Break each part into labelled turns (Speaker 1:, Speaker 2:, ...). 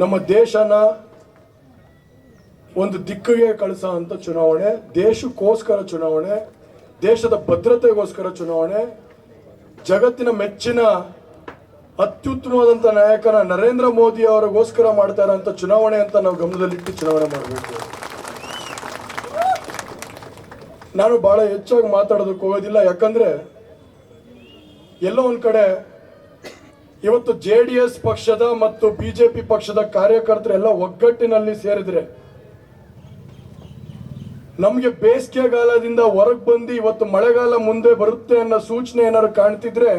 Speaker 1: ನಮ್ಮ ದೇಶನ ಒಂದು ದಿಕ್ಕಿಗೆ ಕಳಿಸೋ ಅಂತ ಚುನಾವಣೆ, ದೇಶಕ್ಕೋಸ್ಕರ ಚುನಾವಣೆ, ದೇಶದ ಭದ್ರತೆಗೋಸ್ಕರ ಚುನಾವಣೆ, ಜಗತ್ತಿನ ಮೆಚ್ಚಿನ ಅತ್ಯುತ್ತಮವಾದಂಥ ನಾಯಕನ ನರೇಂದ್ರ ಮೋದಿ ಅವರಿಗೋಸ್ಕರ ಮಾಡ್ತಾ ಇರೋಂಥ ಚುನಾವಣೆ ಅಂತ ನಾವು ಗಮನದಲ್ಲಿಟ್ಟು ಚುನಾವಣೆ ಮಾಡಬೇಕು. ನಾನು ಬಹಳ ಹೆಚ್ಚಾಗಿ ಮಾತಾಡೋದಕ್ಕೆ ಹೋಗೋದಿಲ್ಲ, ಯಾಕಂದ್ರೆ ಎಲ್ಲೋ ಒಂದ್ ಕಡೆ ಇವತ್ತು JDS ಪಕ್ಷದ ಮತ್ತು BJP ಪಕ್ಷದ ಕಾರ್ಯಕರ್ತರೆಲ್ಲ ಒಗ್ಗಟ್ಟಿನಲ್ಲಿ ಸೇರಿದ್ರೆ ನಮಗೆ ಬೇಸಿಗೆಗಾಲದಿಂದ ಹೊರಗೆ ಬಂದು ಇವತ್ತು ಮಳೆಗಾಲ ಮುಂದೆ ಬರುತ್ತೆ ಅನ್ನೋ ಸೂಚನೆ ಏನಾದ್ರು ಕಾಣ್ತಿದ್ರೆ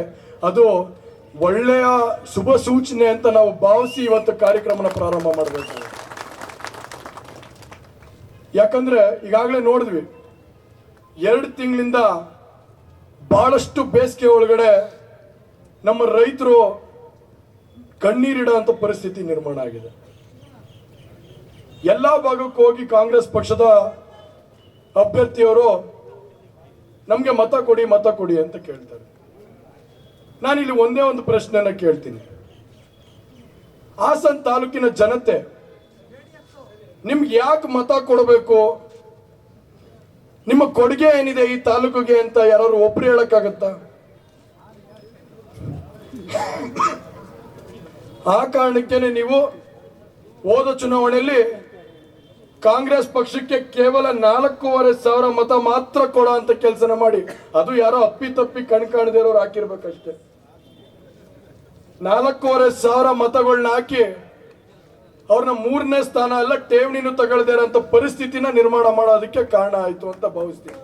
Speaker 1: ಅದು ಒಳ್ಳೆಯ ಶುಭ ಸೂಚನೆ ಅಂತ ನಾವು ಭಾವಿಸಿ ಇವತ್ತು ಕಾರ್ಯಕ್ರಮನ ಪ್ರಾರಂಭ ಮಾಡಬೇಕು. ಯಾಕಂದ್ರೆ ಈಗಾಗಲೇ ನೋಡಿದ್ವಿ 2 ತಿಂಗಳಿಂದ ಬಹಳಷ್ಟು ಬೇಸಿಗೆ ಒಳಗಡೆ ನಮ್ಮ ರೈತರು ಕಣ್ಣೀರಿಡೋ ಅಂತ ಪರಿಸ್ಥಿತಿ ನಿರ್ಮಾಣ ಆಗಿದೆ. ಎಲ್ಲಾ ಭಾಗಕ್ಕೆ ಹೋಗಿ ಕಾಂಗ್ರೆಸ್ ಪಕ್ಷದ ಅಭ್ಯರ್ಥಿಯವರು ನಮ್ಗೆ ಮತ ಕೊಡಿ ಅಂತ ಕೇಳ್ತಾರೆ. ನಾನಿಲ್ಲಿ ಒಂದೇ ಒಂದು ಪ್ರಶ್ನೆನ ಕೇಳ್ತೀನಿ. ಹಾಸನ ತಾಲೂಕಿನ ಜನತೆ ನಿಮ್ಗೆ ಯಾಕೆ ಮತ ಕೊಡಬೇಕು, ನಿಮ್ಮ ಕೊಡುಗೆ ಏನಿದೆ ಈ ತಾಲೂಕಿಗೆ ಅಂತ ಯಾರು ಒಬ್ರು ಹೇಳಕ್ಕಾಗತ್ತಾ? ಆ ಕಾರಣಕ್ಕೇನೆ ನೀವು ಹೋದ ಚುನಾವಣೆಯಲ್ಲಿ ಕಾಂಗ್ರೆಸ್ ಪಕ್ಷಕ್ಕೆ ಕೇವಲ 4,500 ಮತ ಮಾತ್ರ ಕೊಡೋ ಅಂತ ಕೆಲಸನ ಮಾಡಿ, ಅದು ಯಾರೋ ಅಪ್ಪಿತಪ್ಪಿ ಕಾಣದಿರೋರು ಹಾಕಿರ್ಬೇಕಷ್ಟೇ. 4,500 ಮತಗಳನ್ನ ಹಾಕಿ ಅವ್ರನ್ನ 3ನೇ ಸ್ಥಾನ ಅಲ್ಲ ಠೇವಣಿನೂ ತಗೊಳ್ದಿರೋಂಥ ಪರಿಸ್ಥಿತಿನ ನಿರ್ಮಾಣ ಮಾಡೋದಕ್ಕೆ ಕಾರಣ ಆಯ್ತು ಅಂತ ಭಾವಿಸ್ತೀನಿ.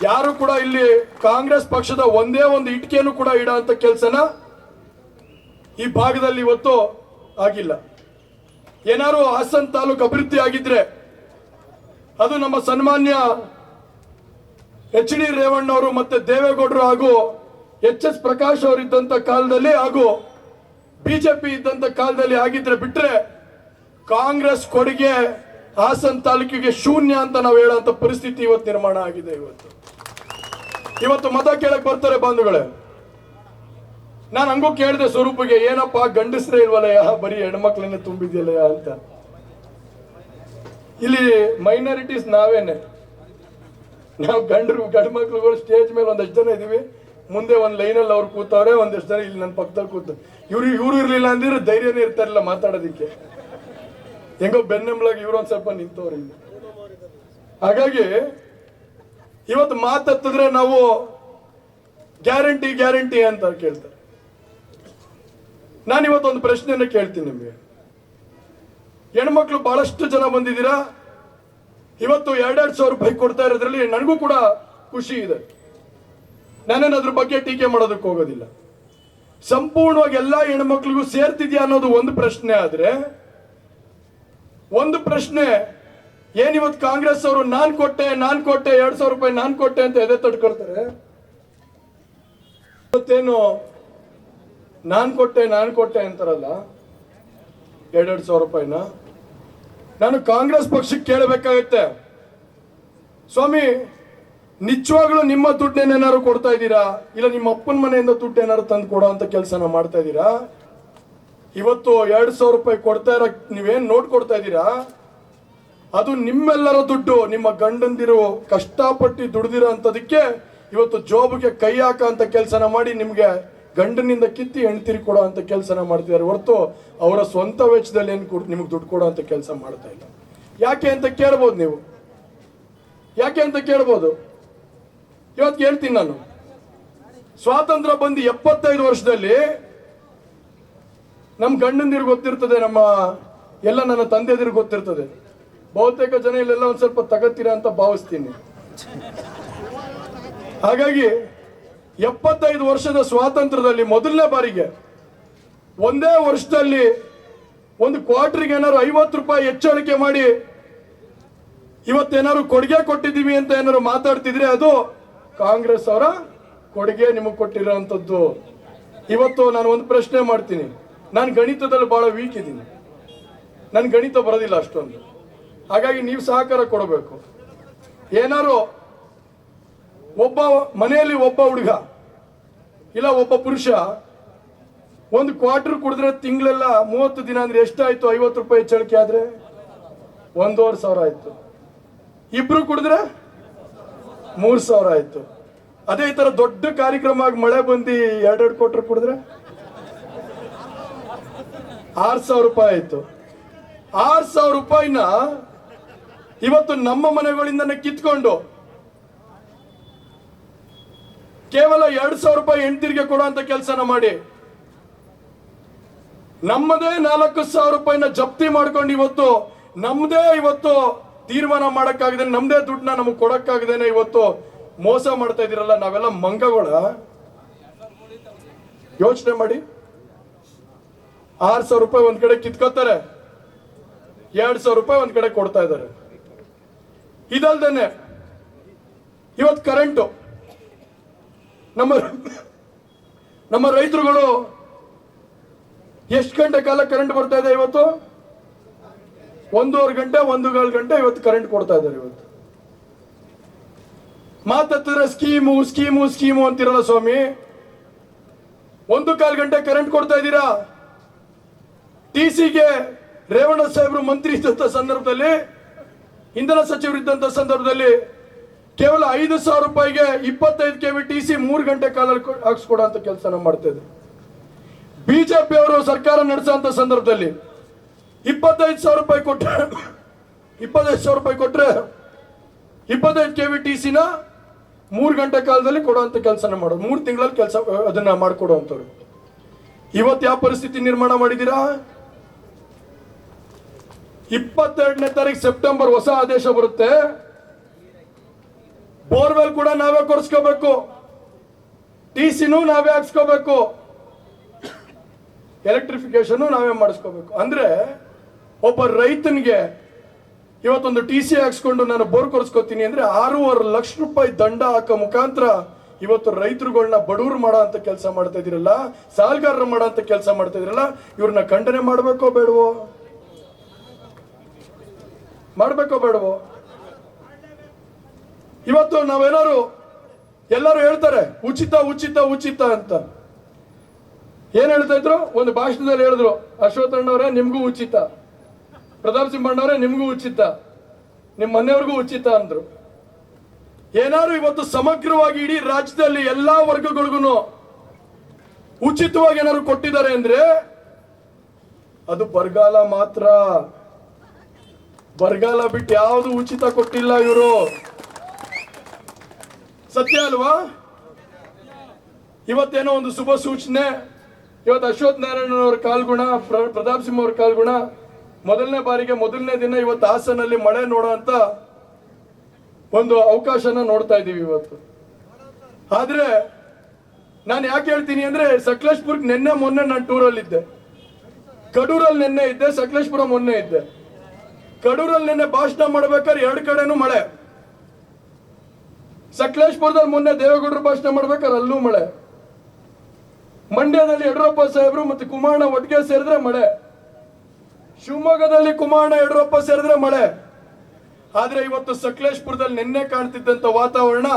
Speaker 1: ಯಾರು ಕೂಡ ಇಲ್ಲಿ ಕಾಂಗ್ರೆಸ್ ಪಕ್ಷದ ಒಂದೇ ಒಂದು ಇಟ್ಕೆನೂ ಕೂಡ ಇಡೋ ಅಂತ ಕೆಲಸನ ಈ ಭಾಗದಲ್ಲಿ ಇವತ್ತು ಆಗಿಲ್ಲ. ಏನಾರು ಹಾಸನ ತಾಲೂಕು ಅಭಿವೃದ್ಧಿ ಆಗಿದ್ರೆ ಅದು ನಮ್ಮ ಸನ್ಮಾನ್ಯ HD ರೇವಣ್ಣವರು ಮತ್ತೆ ದೇವೇಗೌಡರು ಹಾಗೂ HS ಪ್ರಕಾಶ್ ಅವರು ಇದ್ದಂತ ಕಾಲದಲ್ಲಿ ಹಾಗೂ BJP ಇದ್ದಂತ ಕಾಲದಲ್ಲಿ ಆಗಿದ್ರೆ ಬಿಟ್ರೆ ಕಾಂಗ್ರೆಸ್ ಕೊಡುಗೆ ಹಾಸನ ತಾಲೂಕಿಗೆ ಶೂನ್ಯ ಅಂತ ನಾವು ಹೇಳೋಂಥ ಪರಿಸ್ಥಿತಿ ಇವತ್ತು ನಿರ್ಮಾಣ ಆಗಿದೆ. ಇವತ್ತು ಮತ ಕೇಳಕ್ ಬರ್ತಾರೆ ಬಂಧುಗಳೇ. ನಾನು ಹಂಗೂ ಕೇಳಿದೆ ಸ್ವರೂಪಿಗೆ, ಏನಪ್ಪಾ ಗಂಡಸ್ರೇ ಇಲ್ವಲ್ಲಯ್ಯ, ಬರೀ ಹೆಣ್ಮಕ್ಳನ್ನ ತುಂಬಿದ್ಯಲ್ಲಯ್ಯ ಅಂತ. ಇಲ್ಲಿ ಮೈನಾರಿಟೀಸ್ ನಾವೇನೆ, ನಾವು ಗಂಡು ಮಕ್ಳುಗಳು ಸ್ಟೇಜ್ ಮೇಲೆ ಒಂದಷ್ಟು ಜನ ಇದೀವಿ, ಮುಂದೆ ಒಂದು ಲೈನಲ್ಲಿ ಅವ್ರು ಕೂತವ್ರೆ, ಒಂದಷ್ಟು ಜನ ಇಲ್ಲಿ ನನ್ನ ಪಕ್ಕದಲ್ಲಿ ಕೂತ. ಇವ್ರು ಇರ್ಲಿಲ್ಲ ಅಂದಿದ್ರೆ ಧೈರ್ಯನೇ ಇರ್ತಾರಿಲ್ಲ ಮಾತಾಡೋದಿಕ್ಕೆ. ಹೆಂಗೋ ಬೆನ್ನೆಂಬಳಾಗಿ ಇವ್ರು ಒಂದ್ ಸ್ವಲ್ಪ ನಿಂತವ್ರು ಇಲ್ಲಿ. ಹಾಗಾಗಿ ಇವತ್ತು ಮಾತಾಡ್ತಿದ್ರೆ ನಾವು ಗ್ಯಾರಂಟಿ ಅಂತ ಕೇಳ್ತಾರೆ. ನಾನು ಇವತ್ತೊಂದು ಪ್ರಶ್ನೆಯನ್ನ ಕೇಳ್ತೀನಿ ನಿಮಗೆ. ಹೆಣ್ಮಕ್ಳು ಬಹಳಷ್ಟು ಜನ ಬಂದಿದ್ದೀರಾ, ಇವತ್ತು 2,000 ರೂಪಾಯಿ ಕೊಡ್ತಾ ಇರೋದ್ರಲ್ಲಿ ನನಗೂ ಕೂಡ ಖುಷಿ ಇದೆ. ನಾನೇನು ಅದ್ರ ಬಗ್ಗೆ ಟೀಕೆ ಮಾಡೋದಕ್ಕೆ ಹೋಗೋದಿಲ್ಲ. ಸಂಪೂರ್ಣವಾಗಿ ಎಲ್ಲಾ ಹೆಣ್ಮಕ್ಳಿಗೂ ಸೇರ್ತಿದ್ಯಾ ಅನ್ನೋದು ಒಂದು ಪ್ರಶ್ನೆ. ಆದ್ರೆ ಒಂದು ಪ್ರಶ್ನೆ, ಏನಿವತ್ತು ಕಾಂಗ್ರೆಸ್ ಅವರು ನಾನ್ ಕೊಟ್ಟೆ 2,000 ರೂಪಾಯಿ ನಾನ್ ಕೊಟ್ಟೆ ಅಂತ ಎದೆ ತಡ್ಕೊಳ್ತಾರೆ. ಇವತ್ತೇನು ನಾನ್ ಕೊಟ್ಟೆ ಅಂತಾರಲ್ಲ 2,000 ರೂಪಾಯಿನ, ನಾನು ಕಾಂಗ್ರೆಸ್ ಪಕ್ಷಕ್ಕೆ ಕೇಳಬೇಕಾಗತ್ತೆ, ಸ್ವಾಮಿ ನಿಜವಾಗ್ಲೂ ನಿಮ್ಮ ದುಡ್ಡೇನಾರು ಕೊಡ್ತಾ ಇದ್ದೀರಾ, ಇಲ್ಲ ನಿಮ್ಮ ಅಪ್ಪನ ಮನೆಯಿಂದ ದುಡ್ಡು ಏನಾರು ತಂದು ಕೊಡೋ ಅಂತ ಕೆಲಸನ ಮಾಡ್ತಾ ಇದ್ದೀರಾ? ಇವತ್ತು 2,000 ರೂಪಾಯಿ ಕೊಡ್ತಾ ಇರೋ ನೀವೇನ್ ನೋಟ್ ಕೊಡ್ತಾ ಇದ್ದೀರಾ, ಅದು ನಿಮ್ಮೆಲ್ಲರ ದುಡ್ಡು, ನಿಮ್ಮ ಗಂಡಂದಿರು ಕಷ್ಟಪಟ್ಟು ದುಡ್ದಿರೋ ಅಂತದಕ್ಕೆ ಇವತ್ತು ಜೋಬಿಗೆ ಕೈ ಹಾಕ ಅಂತ ಕೆಲಸನ ಮಾಡಿ ನಿಮ್ಗೆ ಗಂಡನಿಂದ ಕಿತ್ತಿ ಹೆಣ್ತಿರಿ ಕೊಡೋ ಅಂತ ಕೆಲಸನ ಮಾಡ್ತಿದ್ದಾರೆ ಹೊರತು ಅವರ ಸ್ವಂತ ವೆಚ್ಚದಲ್ಲಿ ಏನು ನಿಮ್ಗೆ ದುಡ್ಡು ಕೊಡೋ ಅಂತ ಕೆಲಸ ಮಾಡ್ತಾ ಇಲ್ಲ. ಯಾಕೆ ಅಂತ ಕೇಳ್ಬೋದು ನೀವು, ಯಾಕೆ ಅಂತ ಕೇಳ್ಬೋದು. ಇವತ್ತು ಹೇಳ್ತೀನಿ ನಾನು, ಸ್ವಾತಂತ್ರ್ಯ ಬಂದು 75 ವರ್ಷದಲ್ಲಿ ನಮ್ಮ ಗಂಡಂದಿರು ಗೊತ್ತಿರ್ತದೆ, ನಮ್ಮ ಎಲ್ಲ ನನ್ನ ತಂದೆದಿರು ಗೊತ್ತಿರ್ತದೆ. ಬಹುತೇಕ ಜನ ಇಲ್ಲೆಲ್ಲ ಒಂದ್ ಸ್ವಲ್ಪ ತಗತ್ತೀರ ಅಂತ ಭಾವಿಸ್ತೀನಿ. ಹಾಗಾಗಿ 75 ವರ್ಷದ ಸ್ವಾತಂತ್ರ್ಯದಲ್ಲಿ ಮೊದಲನೇ ಬಾರಿಗೆ ಒಂದೇ ವರ್ಷದಲ್ಲಿ ಒಂದು ಕ್ವಾರ್ಟರ್ಗೆ ಏನಾದ್ರು 50 ರೂಪಾಯಿ ಹೆಚ್ಚಳಿಕೆ ಮಾಡಿ ಇವತ್ತೇನಾದ್ರು ಕೊಡುಗೆ ಕೊಟ್ಟಿದ್ದೀವಿ ಅಂತ ಏನಾದ್ರು ಮಾತಾಡ್ತಿದ್ರೆ ಅದು ಕಾಂಗ್ರೆಸ್ ಅವರ ಕೊಡುಗೆ ನಿಮಗೆ ಕೊಟ್ಟಿರೋಂಥದ್ದು. ಇವತ್ತು ನಾನು ಒಂದು ಪ್ರಶ್ನೆ ಮಾಡ್ತೀನಿ. ನಾನು ಗಣಿತದಲ್ಲಿ ಬಹಳ ವೀಕ್ ಇದ್ದೀನಿ, ನನ್ ಗಣಿತ ಬರೋದಿಲ್ಲ ಅಷ್ಟೊಂದು. ಹಾಗಾಗಿ ನೀವು ಸಹಕಾರ ಕೊಡಬೇಕು. ಏನಾರು ಒಬ್ಬ ಮನೆಯಲ್ಲಿ ಒಬ್ಬ ಹುಡುಗ ಇಲ್ಲ ಒಬ್ಬ ಪುರುಷ ಒಂದು ಕ್ವಾರ್ಟರ್ ಕುಡಿದ್ರೆ ತಿಂಗಳೆಲ್ಲ 30 ದಿನ ಅಂದ್ರೆ ಎಷ್ಟಾಯ್ತು? 50 ರೂಪಾಯಿ ಹೆಚ್ಚಳಿಕೆ ಆದ್ರೆ 1,500 ಆಯ್ತು. ಇಬ್ರು ಕುಡಿದ್ರೆ 3,000 ಆಯ್ತು. ಅದೇ ಈ ತರ ದೊಡ್ಡ ಕಾರ್ಯಕ್ರಮ ಆಗಿ ಮಳೆ ಬಂದು 2 ಕ್ವಾರ್ಟರ್ ಕುಡಿದ್ರೆ 6,000 ರೂಪಾಯಿ ಆಯ್ತು. 6,000 ರೂಪಾಯಿನ ಇವತ್ತು ನಮ್ಮ ಮನೆಗಳಿಂದನೇ ಕಿತ್ಕೊಂಡು ಕೇವಲ 2,000 ರೂಪಾಯಿ ಹೆಂಡ್ತಿರಿಗೆ ಕೊಡುವಂತ ಕೆಲಸನ ಮಾಡಿ ನಮ್ಮದೇ 4,000 ರೂಪಾಯಿನ ಜಪ್ತಿ ಮಾಡ್ಕೊಂಡು ಇವತ್ತು ನಮ್ದೇ ತೀರ್ಮಾನ ಮಾಡಕ್ಕಾಗದೇನೆ, ನಮ್ದೇ ದುಡ್ಡನ್ನ ನಮಗೆ ಕೊಡಕ್ಕಾಗದೇನೆ ಇವತ್ತು ಮೋಸ ಮಾಡ್ತಾ ಇದೀರಲ್ಲ. ನಾವೆಲ್ಲ ಮಂಗಗಳ? ಯೋಚನೆ ಮಾಡಿ. 6,000 ರೂಪಾಯಿ ಒಂದ್ ಕಡೆ ಕಿತ್ಕೋತಾರೆ, 2,000 ರೂಪಾಯಿ ಒಂದ್ ಕಡೆ ಕೊಡ್ತಾ ಇದ್ದಾರೆ. ಇದಲ್ದೇನೆ ಇವತ್ತು ಕರೆಂಟು ನಮ್ಮ ರೈತರುಗಳು ಎಷ್ಟು ಗಂಟೆ ಕಾಲ ಕರೆಂಟ್ ಬರ್ತಾ ಇದೆ ಇವತ್ತು? 1.5 ಗಂಟೆ 1.25 ಗಂಟೆ ಇವತ್ತು ಕರೆಂಟ್ ಕೊಡ್ತಾ ಇದ್ದಾರೆ. ಇವತ್ತು ಮಾತಾಡ್ತಿದ್ರೆ ಸ್ಕೀಮು ಸ್ಕೀಮು ಸ್ಕೀಮು ಅಂತಿರಲ್ಲ ಸ್ವಾಮಿ. 1.25 ಗಂಟೆ ಕರೆಂಟ್ ಕೊಡ್ತಾ ಇದ್ದೀರಾ. TCಗೆ ರೇವಣ್ಣ ಸಾಹೇಬರು ಮಂತ್ರಿ ಇದ್ದಂತ ಸಂದರ್ಭದಲ್ಲಿ, ಇಂಧನ ಸಚಿವರಿದ್ದಂತ ಸಂದರ್ಭದಲ್ಲಿ ಕೇವಲ 5,000 ರೂಪಾಯಿಗೆ 25 kV TC 3 ಗಂಟೆ ಕಾಲ ಹಾಕ್ಸ್ಕೊಡೋ ಅಂತ ಕೆಲಸನ ಮಾಡ್ತಾ ಇದ್ರು. ಬಿಜೆಪಿ ಅವರು ಸರ್ಕಾರ ನಡೆಸೋಂತ ಸಂದರ್ಭದಲ್ಲಿ 25,000 ರೂಪಾಯಿ ಕೊಟ್ರೆ 25 kV TCನ 3 ಗಂಟೆ ಕಾಲದಲ್ಲಿ ಕೊಡುವಂತ ಕೆಲಸನ ಮಾಡೋದು. 3 ತಿಂಗಳಲ್ಲಿ ಕೆಲಸ ಅದನ್ನ ಮಾಡಿಕೊಡುವಂಥವ್ರು. ಇವತ್ತು ಯಾವ ಪರಿಸ್ಥಿತಿ ನಿರ್ಮಾಣ ಮಾಡಿದ್ದೀರಾ? 22ನೇ ತಾರೀಕು ಸೆಪ್ಟೆಂಬರ್ ಹೊಸ ಆದೇಶ ಬರುತ್ತೆ. ಬೋರ್ವೆಲ್ ಕೂಡ ನಾವೇ ಕೊರ್ಸ್ಕೋಬೇಕು, TCನೂ ನಾವೇ ಹಾಕ್ಸ್ಕೋಬೇಕು, ಎಲೆಕ್ಟ್ರಿಫಿಕೇಶನ್ ನಾವೇ ಮಾಡಿಸ್ಕೋಬೇಕು. ಅಂದ್ರೆ ಒಬ್ಬ ರೈತನಿಗೆ ಇವತ್ತೊಂದು TC ಹಾಕ್ಸ್ಕೊಂಡು ನಾನು ಬೋರ್ ಕೊರ್ಸ್ಕೋತೀನಿ ಅಂದ್ರೆ 6.5 ಲಕ್ಷ ರೂಪಾಯಿ ದಂಡ ಹಾಕೋ ಮುಖಾಂತರ ಇವತ್ತು ರೈತರುಗಳನ್ನ ಬಡವರು ಮಾಡೋ ಅಂತ ಕೆಲಸ ಮಾಡ್ತಾ ಇದಿರಲ್ಲ, ಸಾಲಗಾರರು ಮಾಡೋ ಅಂತ ಕೆಲಸ ಮಾಡ್ತಾ ಇದಿರಲ್ಲ. ಇವ್ರನ್ನ ಖಂಡನೆ ಮಾಡ್ಬೇಕೋ ಬೇಡವೋ? ಮಾಡ್ಬೇಕೋ ಬೇಡವೋ? ಇವತ್ತು ನಾವೇನಾರು ಎಲ್ಲರೂ ಹೇಳ್ತಾರೆ ಉಚಿತ ಉಚಿತ ಉಚಿತ ಅಂತ. ಏನ್ ಹೇಳ್ತಾ ಇದ್ರು? ಒಂದು ಭಾಷಣದಲ್ಲಿ ಹೇಳಿದ್ರು, ಅಶ್ವಥಣ್ಣವರೇ ನಿಮ್ಗೂ ಉಚಿತ, ಪ್ರತಾಪ್ ಸಿಂಹಣ್ಣವರೇ ನಿಮ್ಗೂ ಉಚಿತ, ನಿಮ್ಮ ಮನೆಯವ್ರಿಗೂ ಉಚಿತ ಅಂದ್ರು. ಏನಾದ್ರು ಇವತ್ತು ಸಮಗ್ರವಾಗಿ ಇಡೀ ರಾಜ್ಯದಲ್ಲಿ ಎಲ್ಲಾ ವರ್ಗಗಳಿಗೂ ಉಚಿತವಾಗಿ ಏನಾದ್ರು ಕೊಟ್ಟಿದ್ದಾರೆ ಅಂದ್ರೆ ಅದು ಬರಗಾಲ ಮಾತ್ರ. ಬರಗಾಲ ಬಿಟ್ಟು ಯಾವುದು ಉಚಿತ ಕೊಟ್ಟಿಲ್ಲ ಇವರು. ಸತ್ಯ ಅಲ್ವಾ? ಇವತ್ತೇನೋ ಒಂದು ಶುಭ ಸೂಚನೆ. ಇವತ್ತು ಅಶ್ವಥ್ ನಾರಾಯಣನವರ ಕಾಲ್ಗುಣ, ಪ್ರತಾಪ್ ಸಿಂಹ ಅವರ ಕಾಲ್ಗುಣ, ಮೊದಲನೇ ಬಾರಿಗೆ ಮೊದಲನೇ ದಿನ ಇವತ್ತು ಹಾಸನಲ್ಲಿ ಮಳೆ ನೋಡೋ ಅಂತ ಒಂದು ಅವಕಾಶನ ನೋಡ್ತಾ ಇದ್ದೀವಿ ಇವತ್ತು. ಆದ್ರೆ ನಾನು ಯಾಕೆ ಹೇಳ್ತೀನಿ ಅಂದ್ರೆ, ಸಕಲೇಶ್ಪುರಕ್ಕೆ ನಿನ್ನೆ ಮೊನ್ನೆ ನಾನು ಟೂರಲ್ಲಿ ಇದ್ದೆ. ಕಡೂರಲ್ಲಿ ನಿನ್ನೆ ಇದ್ದೆ, ಸಕಲೇಶ್ಪುರ ಮೊನ್ನೆ ಇದ್ದೆ. ಕಡೂರಲ್ಲಿ ನಿನ್ನೆ ಭಾಷಣ ಮಾಡ್ಬೇಕಾದ್ರೆ 2 ಕಡೆನೂ ಮಳೆ. ಸಕಲೇಶ್ಪುರದಲ್ಲಿ ಮೊನ್ನೆ ದೇವೇಗೌಡರು ಭಾಷಣ ಮಾಡ್ಬೇಕಾದ್ರೆ ಅಲ್ಲೂ ಮಳೆ. ಮಂಡ್ಯದಲ್ಲಿ ಯಡಿಯೂರಪ್ಪ ಸಾಹೇಬರು ಮತ್ತೆ ಕುಮಾರಣ್ಣ ಒಟ್ಟಿಗೆ ಸೇರಿದ್ರೆ ಮಳೆ. ಶಿವಮೊಗ್ಗದಲ್ಲಿ ಕುಮಾರಣ್ಣ ಯಡಿಯೂರಪ್ಪ ಸೇರಿದ್ರೆ ಮಳೆ. ಆದ್ರೆ ಇವತ್ತು ಸಕಲೇಶ್ಪುರದಲ್ಲಿ ನಿನ್ನೆ ಕಾಣ್ತಿದ್ದಂತ ವಾತಾವರಣ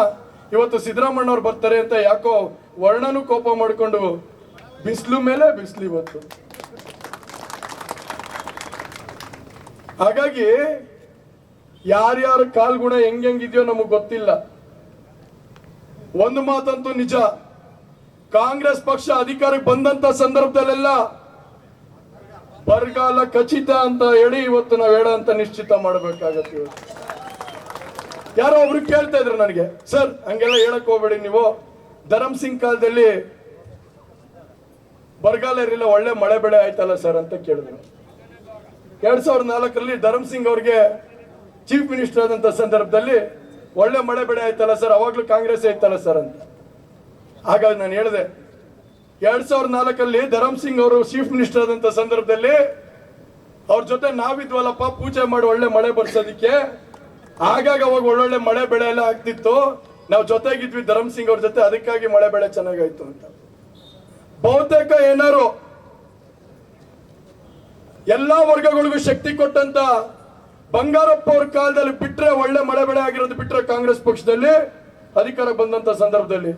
Speaker 1: ಇವತ್ತು ಸಿದ್ದರಾಮಣ್ಣವ್ರು ಬರ್ತಾರೆ ಅಂತ ಯಾಕೋ ವರ್ಣನು ಕೋಪ ಮಾಡಿಕೊಂಡು ಬಿಸಿಲು ಮೇಲೆ ಬಿಸಿಲು ಇವತ್ತು. ಹಾಗಾಗಿ ಯಾರ್ಯಾರ ಕಾಲ್ಗುಣ ಹೆಂಗಿದೆಯೋ ನಮಗ್ ಗೊತ್ತಿಲ್ಲ. ಒಂದು ಮಾತಂತೂ ನಿಜ, ಕಾಂಗ್ರೆಸ್ ಪಕ್ಷ ಅಧಿಕಾರಕ್ಕೆ ಬಂದಂತ ಸಂದರ್ಭದಲ್ಲೆಲ್ಲ ಬರಗಾಲ ಖಚಿತ ಅಂತ ಹೇಳಿ ಇವತ್ತು ನಾವು ಹೇಳ ಅಂತ ನಿಶ್ಚಿತ ಮಾಡಬೇಕಾಗತ್ತೆ. ಇವತ್ತು ಯಾರೋ ಒಬ್ರು ಕೇಳ್ತಾ ಇದ್ರು ನನಗೆ, ಸರ್ ಹಂಗೆಲ್ಲ ಹೇಳಕ್ ಹೋಗ್ಬೇಡಿ ನೀವು, ಧರಮ್ ಸಿಂಗ್ ಕಾಲದಲ್ಲಿ ಬರಗಾಲ ಇರಲಿಲ್ಲ, ಒಳ್ಳೆ ಮಳೆ ಬೆಳೆ ಆಯ್ತಲ್ಲ ಸರ್ ಅಂತ ಕೇಳಿದ್ರು. 2004ರಲ್ಲಿ ಧರಮ್ ಸಿಂಗ್ ಅವ್ರಿಗೆ ಚೀಫ್ ಮಿನಿಸ್ಟರ್ ಆದಂತ ಸಂದರ್ಭದಲ್ಲಿ ಒಳ್ಳೆ ಮಳೆ ಬೆಳೆ ಆಯ್ತಲ್ಲ ಸರ್, ಅವಾಗ್ಲೂ ಕಾಂಗ್ರೆಸ್ ಐತಲ್ಲ ಸರ್ ಅಂತ. ಹಾಗಾಗಿ ನಾನು ಹೇಳಿದೆ, 2004ರಲ್ಲಿ ಧರಮ್ ಸಿಂಗ್ ಅವರು ಚೀಫ್ ಮಿನಿಸ್ಟರ್ ಆದಂತ ಸಂದರ್ಭದಲ್ಲಿ ಅವ್ರ ಜೊತೆ ನಾವಿದ್ವಲ್ಲಪ್ಪ ಪೂಜೆ ಮಾಡಿ ಒಳ್ಳೆ ಮಳೆ ಬರ್ಸೋದಿಕ್ಕೆ. ಹಾಗಾಗಿ ಅವಾಗ ಒಳ್ಳೊಳ್ಳೆ ಮಳೆ ಬೆಳೆ ಎಲ್ಲ ಆಗ್ತಿತ್ತು, ನಾವು ಜೊತೆಗಿದ್ವಿ ಧರಮ್ ಸಿಂಗ್ ಅವ್ರ ಜೊತೆ, ಅದಕ್ಕಾಗಿ ಮಳೆ ಬೆಳೆ ಚೆನ್ನಾಗಾಯ್ತು ಅಂತ. ಬಹುತೇಕ ಏನಾರು ಎಲ್ಲಾ ವರ್ಗಗಳಿಗೂ ಶಕ್ತಿ ಕೊಟ್ಟಂತ ಬಂಗಾರಪ್ಪ ಅವ್ರ ಕಾಲದಲ್ಲಿ ಬಿಟ್ರೆ, ಒಳ್ಳೆ ಮಳೆ ಬೆಳೆ ಆಗಿರೋದು ಬಿಟ್ರೆ ಕಾಂಗ್ರೆಸ್ ಪಕ್ಷದಲ್ಲಿ ಅಧಿಕಾರ ಬಂದಂತ ಸಂದರ್ಭದಲ್ಲಿ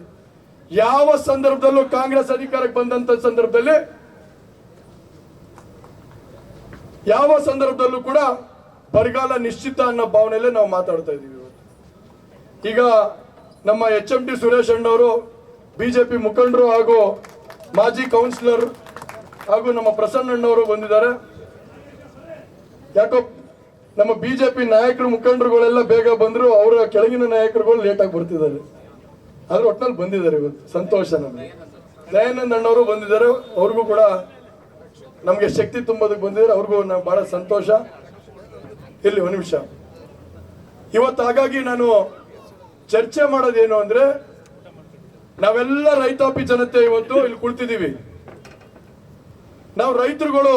Speaker 1: ಯಾವ ಸಂದರ್ಭದಲ್ಲೂ ಕಾಂಗ್ರೆಸ್ ಅಧಿಕಾರಕ್ಕೆ ಬಂದಂತ ಸಂದರ್ಭದಲ್ಲಿ ಯಾವ ಸಂದರ್ಭದಲ್ಲೂ ಕೂಡ ಬರಗಾಲ ನಿಶ್ಚಿತ ಅನ್ನೋ ಭಾವನೆಯಲ್ಲೇ ನಾವು ಮಾತಾಡ್ತಾ ಇದ್ದೀವಿ ಇವತ್ತು. ಈಗ ನಮ್ಮ HMT ಸುರೇಶ್ ಅಣ್ಣವರು ಬಿಜೆಪಿ ಮುಖಂಡರು ಹಾಗೂ ಮಾಜಿ ಕೌನ್ಸಿಲರ್ ಹಾಗೂ ನಮ್ಮ ಪ್ರಸನ್ನ ಅಣ್ಣವರು ಬಂದಿದ್ದಾರೆ. ಯಾಕೋ ನಮ್ಮ ಬಿಜೆಪಿ ನಾಯಕರು ಮುಖಂಡರುಗಳೆಲ್ಲ ಬೇಗ ಬಂದ್ರು, ಅವರ ಕೆಳಗಿನ ನಾಯಕರುಗಳು ಲೇಟ್ ಆಗಿ ಬರ್ತಿದ್ದಾರೆ. ಆದ್ರೆ ಒಟ್ಟಿನಲ್ಲಿ ಬಂದಿದ್ದಾರೆ ಇವತ್ತು, ಸಂತೋಷ. ನಮಗೆ ದಯಾನಂದ್ ಅಣ್ಣವರು ಬಂದಿದ್ದಾರೆ, ಅವ್ರಿಗೂ ಕೂಡ ನಮಗೆ ಶಕ್ತಿ ತುಂಬೋದಕ್ಕೆ ಬಂದಿದ್ದಾರೆ, ಅವ್ರಿಗೂ ಬಹಳ ಸಂತೋಷ. ಇಲ್ಲಿ ಒಂದು ನಿಮಿಷ, ಇವತ್ತು ಹಾಗಾಗಿ ನಾನು ಚರ್ಚೆ ಮಾಡೋದೇನು ಅಂದ್ರೆ, ನಾವೆಲ್ಲ ರೈತಾಪಿ ಜನತೆ ಇವತ್ತು ಇಲ್ಲಿ ಕುಳಿತಿದ್ದೀವಿ. ನಾವು ರೈತರುಗಳು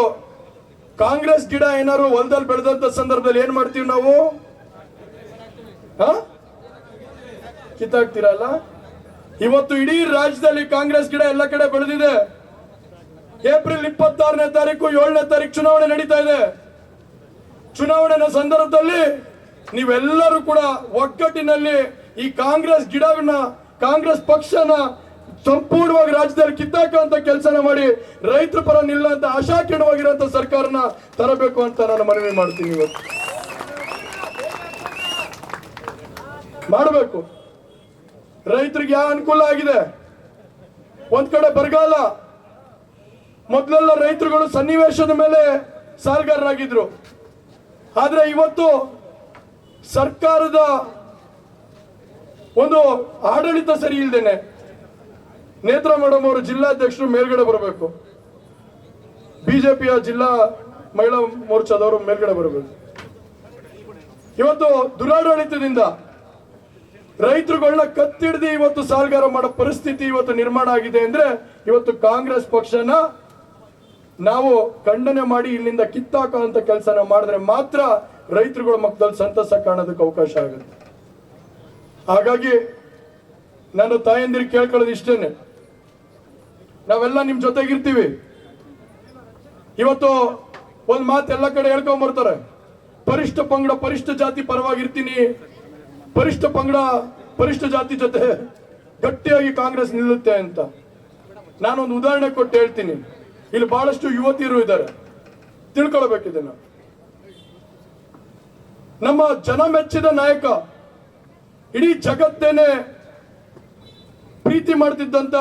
Speaker 1: ಕಾಂಗ್ರೆಸ್ ಗಿಡ ಏನಾದ್ರು ಹೊಲದಲ್ಲಿ ಬೆಳೆದಂತ ಸಂದರ್ಭದಲ್ಲಿ ಏನ್ ಮಾಡ್ತೀವಿ ನಾವು? ಕಿತ್ತಾಕ್ತಿರಲ್ಲ. ಇವತ್ತು ಇಡೀ ರಾಜ್ಯದಲ್ಲಿ ಕಾಂಗ್ರೆಸ್ ಗಿಡ ಎಲ್ಲ ಕಡೆ ಬೆಳೆದಿದೆ. ಏಪ್ರಿಲ್ 26ನೇ ತಾರೀಕು 7ನೇ ತಾರೀಕು ಚುನಾವಣೆ ನಡೀತಾ ಇದೆ. ಚುನಾವಣೆಯ ಸಂದರ್ಭದಲ್ಲಿ ನೀವೆಲ್ಲರೂ ಕೂಡ ಒಗ್ಗಟ್ಟಿನಲ್ಲಿ ಈ ಕಾಂಗ್ರೆಸ್ ಗಿಡವನ್ನ, ಕಾಂಗ್ರೆಸ್ ಪಕ್ಷನ ಸಂಪೂರ್ಣವಾಗಿ ರಾಜ್ಯದಲ್ಲಿ ಕಿತ್ತಾಕುವಂತ ಕೆಲಸನ ಮಾಡಿ ರೈತರ ಪರ ನಿಲ್ಲಂತ ಆಶಾಕಿರಣವಾಗಿರುವಂತ ಸರ್ಕಾರನ ತರಬೇಕು ಅಂತ ನಾನು ಮನವಿ ಮಾಡ್ತೀನಿ. ಇವತ್ತು ಮಾಡಬೇಕು. ರೈತರಿಗೆ ಯಾವ ಅನುಕೂಲ ಆಗಿದೆ? ಒಂದ್ ಕಡೆ ಬರಗಾಲ. ಮೊದಲೆಲ್ಲ ರೈತರುಗಳು ಸನ್ನಿವೇಶದ ಮೇಲೆ ಸಾಲಗಾರರಾಗಿದ್ರು. ಆದ್ರೆ ಇವತ್ತು ಸರ್ಕಾರದ ಒಂದು ಆಡಳಿತ ಸರಿ ಇಲ್ದೇನೆ ನೇತ್ರಾ ಮೇಡಮ್ ಅವರು ಜಿಲ್ಲಾಧ್ಯಕ್ಷರು ಮೇಲ್ಗಡೆ ಬರಬೇಕು, ಬಿಜೆಪಿಯ ಜಿಲ್ಲಾ ಮಹಿಳಾ ಮೋರ್ಚಾದವರು ಮೇಲ್ಗಡೆ ಬರಬೇಕು. ಇವತ್ತು ದುರಾಡಳಿತದಿಂದ ರೈತರುಗಳನ್ನ ಕತ್ತಿಡ್ದು ಇವತ್ತು ಸಾಲಗಾರ ಮಾಡೋ ಪರಿಸ್ಥಿತಿ ಇವತ್ತು ನಿರ್ಮಾಣ ಆಗಿದೆ ಅಂದ್ರೆ, ಇವತ್ತು ಕಾಂಗ್ರೆಸ್ ಪಕ್ಷನ ನಾವು ಖಂಡನೆ ಮಾಡಿ ಇಲ್ಲಿಂದ ಕಿತ್ತಾಕುವಂತ ಕೆಲಸನ ಮಾಡಿದ್ರೆ ಮಾತ್ರ ರೈತರುಗಳ ಮಕ್ಕದಲ್ಲಿ ಸಂತಸ ಕಾಣೋದಕ್ಕೆ ಅವಕಾಶ ಆಗುತ್ತೆ. ಹಾಗಾಗಿ ನಾನು ತಾಯಂದಿರಿಗೆ ಕೇಳ್ಕೊಳ್ಳೋದು ಇಷ್ಟೇನೆ, ನಾವೆಲ್ಲ ನಿಮ್ ಜೊತೆಗಿರ್ತೀವಿ. ಇವತ್ತು ಒಂದ್ ಮಾತು ಎಲ್ಲ ಕಡೆ ಹೇಳ್ಕೊಂಡ್ ಬರ್ತಾರೆ, ಪರಿಷ್ಠ ಪಂಗಡ ಪರಿಷ್ಠ ಜಾತಿ ಪರವಾಗಿರ್ತೀನಿ, ಪರಿಷ್ಠ ಪಂಗಡ ಪರಿಷ್ಠ ಜಾತಿ ಜೊತೆ ಗಟ್ಟಿಯಾಗಿ ಕಾಂಗ್ರೆಸ್ ನಿಲ್ಲುತ್ತೆ ಅಂತ. ನಾನೊಂದು ಉದಾಹರಣೆ ಕೊಟ್ಟು ಹೇಳ್ತೀನಿ. ಇಲ್ಲಿ ಬಹಳಷ್ಟು ಯುವತಿಯರು ಇದ್ದಾರೆ, ತಿಳ್ಕೊಳ್ಬೇಕಿದನ್ನ. ನಮ್ಮ ಜನ ಮೆಚ್ಚಿದ ನಾಯಕ, ಇಡೀ ಜಗತ್ತೇನೆ ಪ್ರೀತಿ ಮಾಡ್ತಿದ್ದಂತ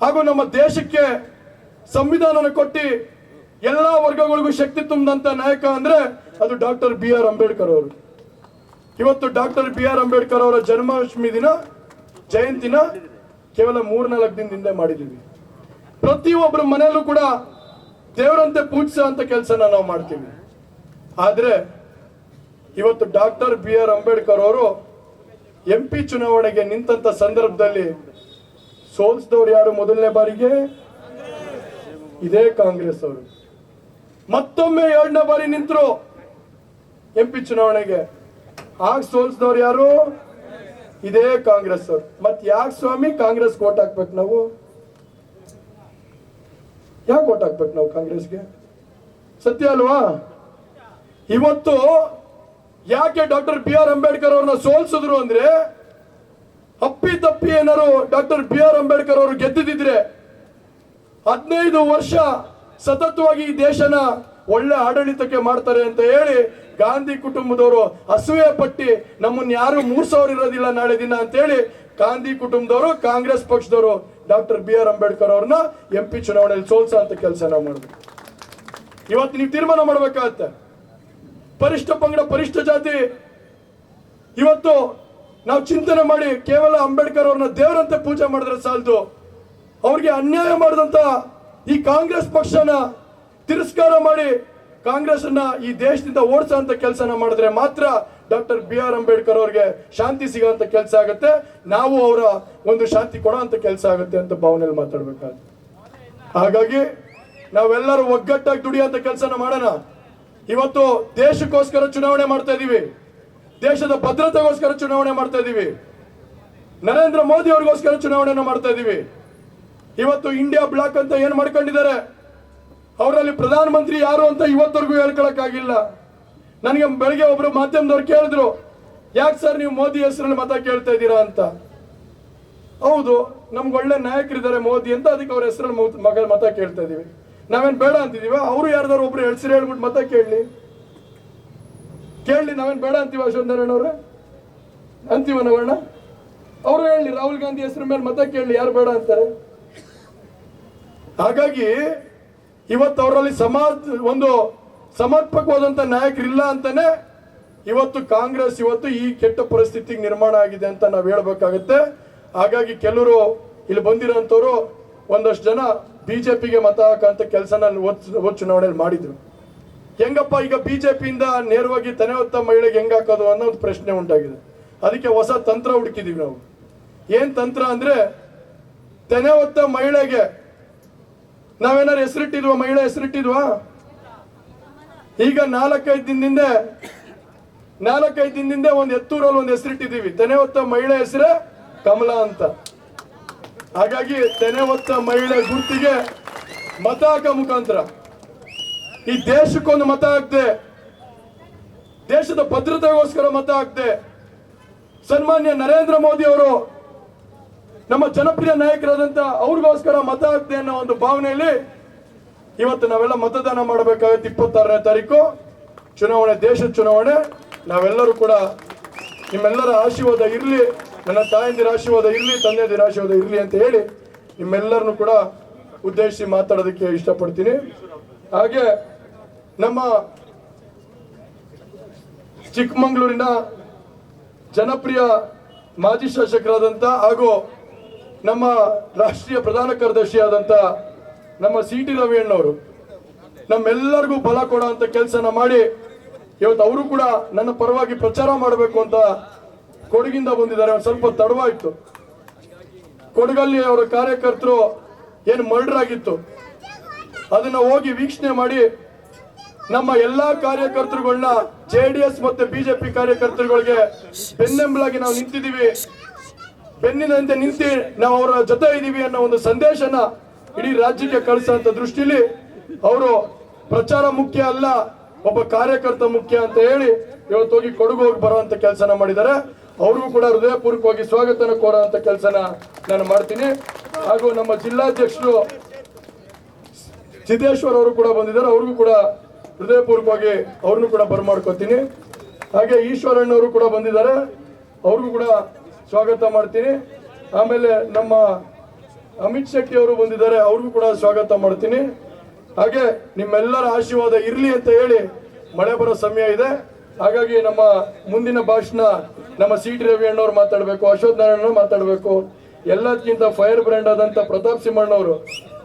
Speaker 1: ಹಾಗೂ ನಮ್ಮ ದೇಶಕ್ಕೆ ಸಂವಿಧಾನನ ಕೊಟ್ಟಿ ಎಲ್ಲಾ ವರ್ಗಗಳಿಗೂ ಶಕ್ತಿ ತುಂಬಿದಂತ ನಾಯಕ ಅಂದ್ರೆ ಅದು ಡಾಕ್ಟರ್ BR ಅಂಬೇಡ್ಕರ್ ಅವರು. ಇವತ್ತು ಡಾಕ್ಟರ್ BR ಅಂಬೇಡ್ಕರ್ ಅವರ ಜನ್ಮಾಷ್ಟಮಿ ದಿನ, ಜಯಂತಿನ ಕೇವಲ 3-4 ದಿನದಿಂದ ಮಾಡಿದ್ದೀವಿ. ಪ್ರತಿಯೊಬ್ಬರ ಮನೆಯಲ್ಲೂ ಕೂಡ ದೇವರಂತೆ ಪೂಜಿಸೋ ಅಂತ ಕೆಲಸನ ನಾವು ಮಾಡ್ತೀವಿ. ಆದ್ರೆ ಇವತ್ತು ಡಾಕ್ಟರ್ BR ಅಂಬೇಡ್ಕರ್ ಅವರು MP ಚುನಾವಣೆಗೆ ನಿಂತ ಸಂದರ್ಭದಲ್ಲಿ ಸೋಲ್ಸಿದವ್ರು ಯಾರು? ಮೊದಲನೇ ಬಾರಿಗೆ ಇದೇ ಕಾಂಗ್ರೆಸ್ ಅವರು. ಮತ್ತೊಮ್ಮೆ 2ನೇ ಬಾರಿ ನಿಂತರು MP ಚುನಾವಣೆಗೆ. ಆಗ ಸೋಲ್ಸಿದವ್ರು ಯಾರು? ಇದೇ ಕಾಂಗ್ರೆಸ್ ಅವರು. ಮತ್ ಯಾಕೆ ಸ್ವಾಮಿ ಕಾಂಗ್ರೆಸ್ ಓಟ್ ಹಾಕ್ಬೇಕು ನಾವು? ಯಾಕೆ ಓಟ್ ಹಾಕ್ಬೇಕು ನಾವು ಕಾಂಗ್ರೆಸ್ಗೆ? ಸತ್ಯ ಅಲ್ವಾ? ಇವತ್ತು ಯಾಕೆ ಡಾಕ್ಟರ್ BR ಅಂಬೇಡ್ಕರ್ ಅವ್ರನ್ನ ಸೋಲ್ಸಿದ್ರು ಅಂದ್ರೆ, ಅಪ್ಪಿ ತಪ್ಪಿ ಏನಾರು ಡಾಕ್ಟರ್ BR ಅಂಬೇಡ್ಕರ್ ಅವರು ಗೆದ್ದಿದ್ರೆ 15 ವರ್ಷ ಸತತವಾಗಿ ಈ ದೇಶನ ಒಳ್ಳೆ ಆಡಳಿತಕ್ಕೆ ಮಾಡ್ತಾರೆ ಅಂತ ಹೇಳಿ ಗಾಂಧಿ ಕುಟುಂಬದವರು ಅಸೂಯೆ ಪಟ್ಟಿ ನಮ್ಮನ್ನ ಯಾರು 3,000 ಇರೋದಿಲ್ಲ ನಾಳೆ ದಿನ ಅಂತ ಹೇಳಿ ಗಾಂಧಿ ಕುಟುಂಬದವರು, ಕಾಂಗ್ರೆಸ್ ಪಕ್ಷದವರು ಡಾಕ್ಟರ್ BR ಅಂಬೇಡ್ಕರ್ ಅವ್ರನ್ನ MP ಚುನಾವಣೆಯಲ್ಲಿ ಸೋಲ್ಸೋ ಅಂತ ಕೆಲಸ ನಾವು ಮಾಡ್ಬೇಕು. ಇವತ್ತು ನೀವು ತೀರ್ಮಾನ ಮಾಡ್ಬೇಕಾಗತ್ತೆ. ಪರಿಷ್ಠ ಪಂಗಡ ಪರಿಷ್ಠ ಜಾತಿ, ಇವತ್ತು ನಾವು ಚಿಂತನೆ ಮಾಡಿ ಕೇವಲ ಅಂಬೇಡ್ಕರ್ ಅವ್ರನ್ನ ದೇವರಂತೆ ಪೂಜೆ ಮಾಡಿದ್ರೆ ಸಾಲದು. ಅವ್ರಿಗೆ ಅನ್ಯಾಯ ಮಾಡಿದಂತ ಈ ಕಾಂಗ್ರೆಸ್ ಪಕ್ಷನ ತಿರಸ್ಕಾರ ಮಾಡಿ ಕಾಂಗ್ರೆಸ್ ಅನ್ನ ಈ ದೇಶದಿಂದ ಓಡಿಸೋ ಅಂತ ಕೆಲಸನ ಮಾಡಿದ್ರೆ ಮಾತ್ರ ಡಾಕ್ಟರ್ BR ಅಂಬೇಡ್ಕರ್ ಅವ್ರಿಗೆ ಶಾಂತಿ ಸಿಗೋಂತ ಕೆಲಸ ಆಗುತ್ತೆ. ನಾವು ಅವರ ಒಂದು ಶಾಂತಿ ಕೊಡೋ ಅಂತ ಕೆಲಸ ಆಗುತ್ತೆ ಅಂತ ಭಾವನೆಯಲ್ಲಿ ಮಾತಾಡ್ಬೇಕಾಗುತ್ತೆ. ಹಾಗಾಗಿ ನಾವೆಲ್ಲರೂ ಒಗ್ಗಟ್ಟಾಗಿ ದುಡಿಯೋಂತ ಕೆಲಸನ ಮಾಡೋಣ. ಇವತ್ತು ದೇಶಕ್ಕೋಸ್ಕರ ಚುನಾವಣೆ ಮಾಡ್ತಾ ಇದೀವಿ, ದೇಶದ ಭದ್ರತೆಗೋಸ್ಕರ ಚುನಾವಣೆ ಮಾಡ್ತಾ ಇದೀವಿ, ನರೇಂದ್ರ ಮೋದಿ ಅವ್ರಿಗೋಸ್ಕರ ಚುನಾವಣೆನ ಮಾಡ್ತಾ ಇದೀವಿ. ಇವತ್ತು ಇಂಡಿಯಾ ಬ್ಲಾಕ್ ಅಂತ ಏನ್ ಮಾಡ್ಕೊಂಡಿದ್ದಾರೆ, ಅವರಲ್ಲಿ ಪ್ರಧಾನಮಂತ್ರಿ ಯಾರು ಅಂತ ಇವತ್ತವರೆಗೂ ಹೇಳ್ಕೊಳಕ್ಕಾಗಿಲ್ಲ. ನನಗೆ ಬೆಳಗ್ಗೆ ಒಬ್ರು ಮಾಧ್ಯಮದವ್ರು ಕೇಳಿದ್ರು, ಯಾಕೆ ಸರ್ ನೀವು ಮೋದಿ ಹೆಸರಲ್ಲಿ ಮತ ಕೇಳ್ತಾ ಇದ್ದೀರಾ ಅಂತ. ಹೌದು, ನಮ್ಗೆ ಒಳ್ಳೆ ನಾಯಕರಿದ್ದಾರೆ ಮೋದಿ ಅಂತ, ಅದಕ್ಕೆ ಅವ್ರ ಹೆಸರಲ್ಲಿ ಮತ ಕೇಳ್ತಾ ಇದೀವಿ. ನಾವೇನ್ ಬೇಡ ಅಂತಿದೀವ? ಅವರು ಯಾರ್ದಾರು ಒಬ್ರು ಹೆಸರು ಹೇಳ್ಬಿಟ್ಟು ಮತ ಕೇಳಲಿ, ನಾವೇನ್ ಬೇಡ ಅಂತೀವ? ಅಶ್ವಥ್ ನಾರಾಯಣ ಅವ್ರೆ ಅಂತೀವ ನಾವಣ್ಣ? ಅವರು ಹೇಳಿ, ರಾಹುಲ್ ಗಾಂಧಿ ಹೆಸರು ಮೇಲೆ ಮತ ಕೇಳಲಿ, ಯಾರು ಬೇಡ ಅಂತಾರೆ? ಹಾಗಾಗಿ ಇವತ್ತು ಅವರಲ್ಲಿ ಒಂದು ಸಮರ್ಪಕವಾದಂತ ನಾಯಕರಿಲ್ಲ ಅಂತಾನೆ ಇವತ್ತು ಕಾಂಗ್ರೆಸ್ ಇವತ್ತು ಈ ಕೆಟ್ಟ ಪರಿಸ್ಥಿತಿಗೆ ನಿರ್ಮಾಣ ಆಗಿದೆ ಅಂತ ನಾವು ಹೇಳ್ಬೇಕಾಗತ್ತೆ. ಹಾಗಾಗಿ ಕೆಲವರು ಇಲ್ಲಿ ಬಂದಿರೋಂಥವ್ರು ಒಂದಷ್ಟು ಜನ ಬಿಜೆಪಿಗೆ ಮತ ಹಾಕಂತ ಕೆಲಸನ ಚುನಾವಣೆಯಲ್ಲಿ ಮಾಡಿದ್ರು. ಹೆಂಗಪ್ಪ ಈಗ ಬಿಜೆಪಿಯಿಂದ ನೇರವಾಗಿ ತೆನೆ ಹೊತ್ತ ಮಹಿಳೆಗೆ ಹೆಂಗ್ ಹಾಕೋದು ಅನ್ನೋ ಒಂದು ಪ್ರಶ್ನೆ ಉಂಟಾಗಿದೆ. ಅದಕ್ಕೆ ಹೊಸ ತಂತ್ರ ಹುಡುಕಿದೀವಿ ನಾವು. ಏನ್ ತಂತ್ರ ಅಂದ್ರೆ, ತೆನೆ ಹೊತ್ತ ಮಹಿಳೆಗೆ ನಾವೇನಾರು ಹೆಸರಿಟ್ಟಿದ್ವಾ? ಮಹಿಳೆ ಹೆಸರಿಟ್ಟಿದ್ವಾ? ಈಗ 4-5 ದಿನದಿಂದ ಒಂದು ಎತ್ತೂರಲ್ಲಿ ಒಂದು ಹೆಸರಿಟ್ಟಿದ್ದೀವಿ. ತೆನೆ ಹೊತ್ತ ಮಹಿಳೆ ಹೆಸರೇ ಕಮಲಾ ಅಂತ. ಹಾಗಾಗಿ ತೆನೆ ಹೊತ್ತ ಮಹಿಳೆ ಗುರ್ತಿಗೆ ಮತ ಹಾಕೋ ಮುಖಾಂತರ ಈ ದೇಶಕ್ಕೊಂದು ಮತ ಹಾಕ್ದೆ, ದೇಶದ ಭದ್ರತೆಗೋಸ್ಕರ ಮತ ಹಾಕ್ದೆ, ಸನ್ಮಾನ್ಯ ನರೇಂದ್ರ ಮೋದಿ ಅವರು ನಮ್ಮ ಜನಪ್ರಿಯ ನಾಯಕರಾದಂತ ಅವ್ರಿಗೋಸ್ಕರ ಮತ ಹಾಕ್ದೆ ಅನ್ನೋ ಒಂದು ಭಾವನೆಯಲ್ಲಿ ಇವತ್ತು ನಾವೆಲ್ಲ ಮತದಾನ ಮಾಡಬೇಕಾಗುತ್ತೆ. 26ನೇ ತಾರೀಕು ಚುನಾವಣೆ, ದೇಶದ ಚುನಾವಣೆ. ನಾವೆಲ್ಲರೂ ಕೂಡ ನಿಮ್ಮೆಲ್ಲರ ಆಶೀರ್ವಾದ ಇರಲಿ, ನನ್ನ ತಾಯಂದಿರ ಆಶೀರ್ವಾದ ಇರಲಿ, ತಂದೆಯಂದಿರ ಆಶೀರ್ವಾದ ಇರಲಿ ಅಂತ ಹೇಳಿ ನಿಮ್ಮೆಲ್ಲರನ್ನು ಕೂಡ ಉದ್ದೇಶಿಸಿ ಮಾತಾಡೋದಕ್ಕೆ ಇಷ್ಟಪಡ್ತೀನಿ. ಹಾಗೆ ನಮ್ಮ ಚಿಕ್ಕಮಗಳೂರಿನ ಜನಪ್ರಿಯ ಮಾಜಿ ಶಾಸಕರಾದಂಥ ಹಾಗೂ ನಮ್ಮ ರಾಷ್ಟ್ರೀಯ ಪ್ರಧಾನ ಕಾರ್ಯದರ್ಶಿ ಆದಂಥ ನಮ್ಮ CT ರವಿ ಅಣ್ಣವರು ನಮ್ಮೆಲ್ಲರಿಗೂ ಬಲ ಕೊಡೋ ಅಂತ ಕೆಲಸನ ಮಾಡಿ ಇವತ್ತು ಅವರು ಕೂಡ ನನ್ನ ಪರವಾಗಿ ಪ್ರಚಾರ ಮಾಡಬೇಕು ಅಂತ ಕೊಡಗಿಂದ ಬಂದಿದ್ದಾರೆ. ಒಂದು ಸ್ವಲ್ಪ ತಡವಾಯಿತು. ಕೊಡಗಲ್ಲಿ ಅವರ ಕಾರ್ಯಕರ್ತರು ಏನು ಮರ್ಡರ್ ಆಗಿತ್ತು ಅದನ್ನ ಹೋಗಿ ವೀಕ್ಷಣೆ ಮಾಡಿ ನಮ್ಮ ಎಲ್ಲಾ ಕಾರ್ಯಕರ್ತರುಗಳನ್ನ JDS ಮತ್ತೆ ಬಿಜೆಪಿ ಕಾರ್ಯಕರ್ತರುಗಳಿಗೆ ಬೆನ್ನೆಂಬಲಾಗಿ ನಾವು ನಿಂತಿದ್ದೀವಿ, ಬೆನ್ನಿನಂತೆ ನಿಂತು ನಾವು ಅವರ ಜೊತೆ ಇದ್ದೀವಿ ಅನ್ನೋ ಒಂದು ಸಂದೇಶನ ಇಡೀ ರಾಜ್ಯಕ್ಕೆ ಕಳಿಸೋಂಥ ದೃಷ್ಟಿಲಿ ಅವರು ಪ್ರಚಾರ ಮುಖ್ಯ ಅಲ್ಲ, ಒಬ್ಬ ಕಾರ್ಯಕರ್ತ ಮುಖ್ಯ ಅಂತ ಹೇಳಿ ಇವತ್ತು ಹೋಗಿ ಕೊಡಗು ಹೋಗಿ ಬರುವಂತ ಕೆಲಸನ ಮಾಡಿದ್ದಾರೆ. ಅವ್ರಿಗೂ ಕೂಡ ಹೃದಯಪೂರ್ವಕವಾಗಿ ಸ್ವಾಗತನ ಕೋರುವಂತ ಕೆಲಸನ ನಾನು ಮಾಡ್ತೀನಿ. ಹಾಗೂ ನಮ್ಮ ಜಿಲ್ಲಾಧ್ಯಕ್ಷರು ಸಿದ್ದೇಶ್ವರ್ ಅವರು ಕೂಡ ಬಂದಿದ್ದಾರೆ, ಅವ್ರಿಗೂ ಕೂಡ ಹೃದಯಪೂರ್ವಕವಾಗಿ ಅವ್ರನ್ನೂ ಕೂಡ ಬರಮಾಡ್ಕೋತೀನಿ. ಹಾಗೆ ಈಶ್ವರಣ್ಣವರು ಕೂಡ ಬಂದಿದ್ದಾರೆ, ಅವ್ರಿಗೂ ಕೂಡ ಸ್ವಾಗತ ಮಾಡ್ತೀನಿ. ಆಮೇಲೆ ನಮ್ಮ ಅಮಿತ್ ಶೆಟ್ಟಿ ಅವರು ಬಂದಿದ್ದಾರೆ, ಅವ್ರಿಗೂ ಕೂಡ ಸ್ವಾಗತ ಮಾಡ್ತೀನಿ. ಹಾಗೆ ನಿಮ್ಮೆಲ್ಲರ ಆಶೀರ್ವಾದ ಇರಲಿ ಅಂತ ಹೇಳಿ ಮಳೆ ಬರೋ ಸಮಯ ಇದೆ. ಹಾಗಾಗಿ ನಮ್ಮ ಮುಂದಿನ ಭಾಷಣ ನಮ್ಮ CT ರವಿ ಅಣ್ಣವ್ರು ಮಾತಾಡಬೇಕು, ಅಶ್ವಥ್ ನಾರಾಯಣ ಮಾತಾಡಬೇಕು. ಎಲ್ಲದಕ್ಕಿಂತ ಫೈರ್ ಬ್ರ್ಯಾಂಡ್ ಆದಂತ ಪ್ರತಾಪ್ ಸಿಂಹಣ್ಣವರು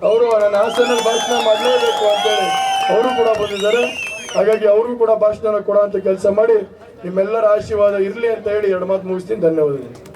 Speaker 1: ಅವರು ನನ್ನ ಹಾಸನಲ್ಲಿ ಭಾಷಣ ಮಾಡಲೇಬೇಕು ಅಂತೇಳಿ ಅವರು ಕೂಡ ಬಂದಿದ್ದಾರೆ. ಹಾಗಾಗಿ ಅವ್ರಿಗೂ ಕೂಡ ಭಾಷಣ ಕೊಡುವಂತ ಕೆಲಸ ಮಾಡಿ ನಿಮ್ಮೆಲ್ಲರ ಆಶೀರ್ವಾದ ಇರಲಿ ಅಂತ ಹೇಳಿ 2 ಮಾತು ಮುಗಿಸ್ತೀನಿ. ಧನ್ಯವಾದಗಳು.